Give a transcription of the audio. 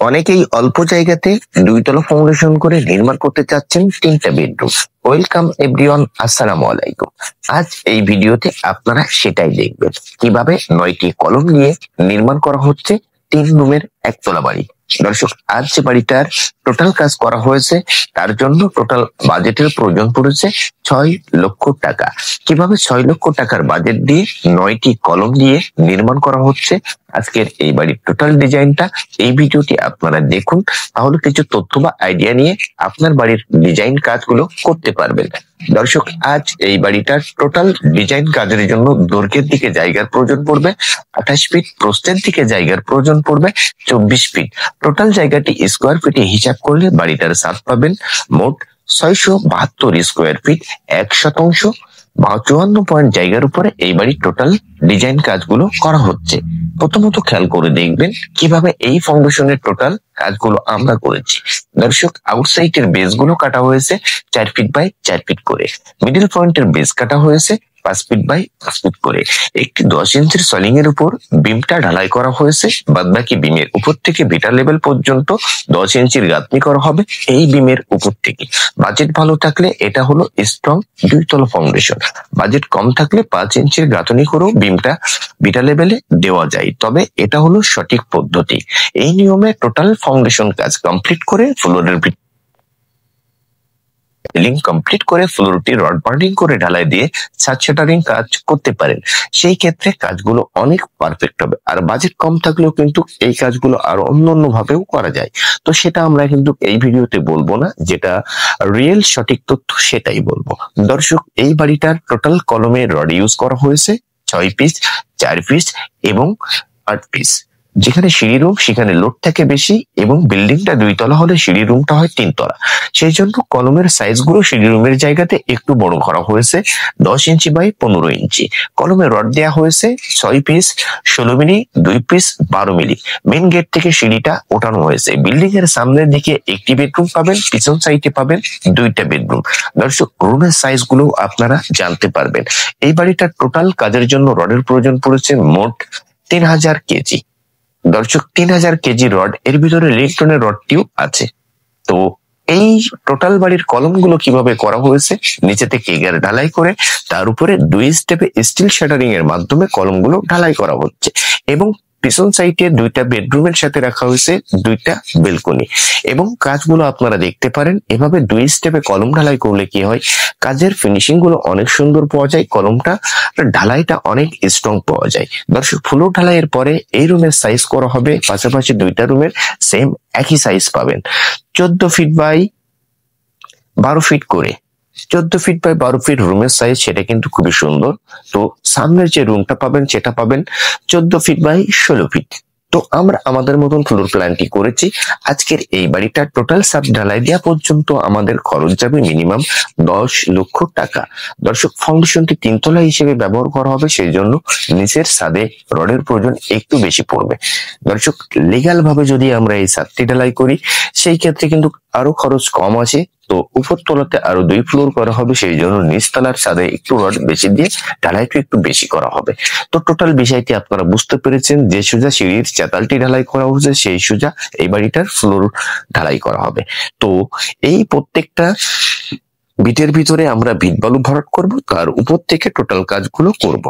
অনেকেই অল্প জায়গাতে দুইতলা ফাউন্ডেশন করে নির্মাণ করতে চাচ্ছেন 3টা বেডরুম। ওয়েলকাম এভরিওয়ান, আসসালামু আলাইকুম। আজ এই ভিডিওতে আপনারা সেটাই দেখবেন, কিভাবে 9টি কলম নিয়ে নির্মাণ করা হচ্ছে 3 রুমের একতলা বাড়ি। দর্শক, আজ যে বাড়িটার টোটাল কাজ করা হয়েছে তার জন্য টোটাল বাজেটের প্রয়োজন পড়েছে 6 লক্ষ টাকা। কিভাবে 6 লক্ষ টাকার বাজেট দিয়ে 9টি কলম দিয়ে নির্মাণ করা হচ্ছে আজকের এই বাড়ির টোটাল ডিজাইনটা, এই ভিডিওটি আপনারা দেখুন, তাহলে কিছু তথ্য বা আইডিয়া নিয়ে আপনার বাড়ির ডিজাইন কাজগুলো করতে পারবেন। দর্শক, আজ এই বাড়িটার টোটাল ডিজাইন কাজের জন্য দৈর্ঘ্যের দিকে জায়গার প্রয়োজন পড়বে 28 ফিট, প্রস্থের দিকে জায়গার প্রয়োজন পড়বে 24 ফিট। টোটাল জায়গাটি স্কোয়ার ফিটে হিসাব করলে বাড়িটার ছাদ পাবেন মোট 672 স্কোয়ার ফিট, 1% 54 পয়েন্ট জায়গার উপরে এই বাড়ির টোটাল ডিজাইন কাজগুলো করা হচ্ছে। প্রথমত খেয়াল করে দেখবেন কিভাবে এই ফাউন্ডেশনের টোটাল কাজগুলো আমরা করেছি। দর্শক, আউটসাইডের বেস গুলো কাটা হয়েছে 4 ফিট বাই 4 ফিট করে, মিডিল পয়েন্টের বেস কাটা হয়েছে 5 ফিট বাই 5 ফিট করে। একটি 10 ইঞ্চির সলিং এর উপর বিমটা ঢালাই করা হয়েছে, বাদবাকি বিমের উপর থেকে ভিটা লেভেল পর্যন্ত 10 ইঞ্চির গাঁথনি করা হবে এই বিমের উপর থেকে। বাজেট ভালো থাকলে এটা হলো স্ট্রং 2তলা ফাউন্ডেশন। বাজেট কম থাকলে 5 ইঞ্চির গাঁথনি করেও বিমটা ভিটা লেভেলে দেওয়া যায়, তবে এটা হলো সঠিক পদ্ধতি। এই নিয়মে টোটাল ফাউন্ডেশন কাজ কমপ্লিট করে ফ্লোরের কমপ্লিট করে ফ্লোরটি রড বার্নিং করে ঢালাই দিয়ে ছাদ শাটারিং কাজ করতে পারেন। সেই ক্ষেত্রে কাজগুলো অনেক পারফেক্ট হবে। আর বাজেট কম থাকলেও কিন্তু এই কাজগুলো আরো অন্য ভাবেও করা যায়, তো সেটা আমরা কিন্তু এই ভিডিওতে বলবো না, যেটা রিয়েল সঠিক তথ্য সেটাই বলবো। দর্শক, এই বাড়িটার টোটাল কলমে রড ইউজ করা হয়েছে 6 পিস, 4 পিস এবং 8 পিস। যেখানে সিঁড়ি রুম সেখানে লোড থাকে বেশি, এবং বিল্ডিংটা 2তলা হলে সিঁড়ি রুমটা হয় 3 তলা। সেই জন্য কলমের সাইজ গুলো সিঁড়ি রুমের জায়গাতে একটু বড় করা হয়েছে 10 ইঞ্চি বাই 15 ইঞ্চি। কলমে রড দেওয়া হয়েছে 6 পিস, 16 মিলি, 2 পিস 12 মিলি। মেন গেট থেকে সিঁড়িটা ওঠানো হয়েছে। বিল্ডিং এর সামনের দিকে একটি বেডরুম পাবেন, পিছন সাইডে পাবেন 2টা বেডরুম। দর্শক, রুমের সাইজ গুলো আপনারা জানতে পারবেন। এই বাড়িটার টোটাল কাজের জন্য রডের প্রয়োজন পড়েছে মোট 3000 কেজি। দর্শক, 3000 কেজি রড, এর ভিতরে লিংটনের রডটিও আছে। তো এই টোটাল বাড়ির কলমগুলো কিভাবে করা হয়েছে, নিচে থেকে এগার ঢালাই করে তার উপরে 2 স্টেপে স্টিল শাটারিং এর মাধ্যমে কলমগুলো ঢালাই করা হচ্ছে, এবং পিছন সাইডে 2টা বেডরুমের সাথে রাখা হয়েছে 2টা বেলকনি। এবং কাজগুলো আপনারা দেখতে পারেন, এভাবে 2 স্টেপে কলম ঢালাই করলে কি হয়, কাজের ফিনিশিং গুলো অনেক সুন্দর পাওয়া যায়, কলমটা ঢালাইটা অনেক স্ট্রং পাওয়া যায়। দর্শক, ফ্লোর ঢালাইয়ের পরে এই রুমের সাইজ করা হবে পাশাপাশি 2টা রুমের সেম একই সাইজ পাবেন 14 ফিট বাই 12 ফিট করে। 14 ফিট বাই 12 ফিট রুমের সাইজ, সেটা কিন্তু খুবই সুন্দর। তো সামনের যে রুমটা পাবেন সেটা পাবেন 14 ফিট বাই 16 ফিট। তো আমরা আমাদের মতন ফ্লোর প্ল্যানটি করেছি। আজকের এই বাড়িটা টোটাল সাব ঢালাই দেওয়া পর্যন্ত আমাদের খরচ যাবে মিনিমাম 10 লক্ষ টাকা। দর্শক, ফাউন্ডেশনটি 3তলা হিসেবে ব্যবহার করা হবে, সেই জন্য নিচের ছাদে রডের প্রয়োজন একটু বেশি পড়বে। দর্শক, লিগ্যাল ভাবে যদি আমরা এই ছাদটি ঢালাই করি সেই ক্ষেত্রে কিন্তু আরো খরচ কম আছে। তো উপর তলাতে আরো 2 ফ্লোর করা হবে, সেই জন্য নিচতলার ছাদে একটু রড বেশি দিয়ে ঢালাইটা একটু বেশি করা হবে। তো টোটাল বিষয়টি আপনারা বুঝতে পেরেছেন। যে সোজা সিঁড়ির চাতালটি ঢালাই করা হয়েছে সেই সোজা এই বাড়িটার ফ্লোর ঢালাই করা হবে। তো এই প্রত্যেকটা বিটের ভিতরে আমরা ভিট বালু ভরাট করবো, তার উপর থেকে টোটাল কাজগুলো করব।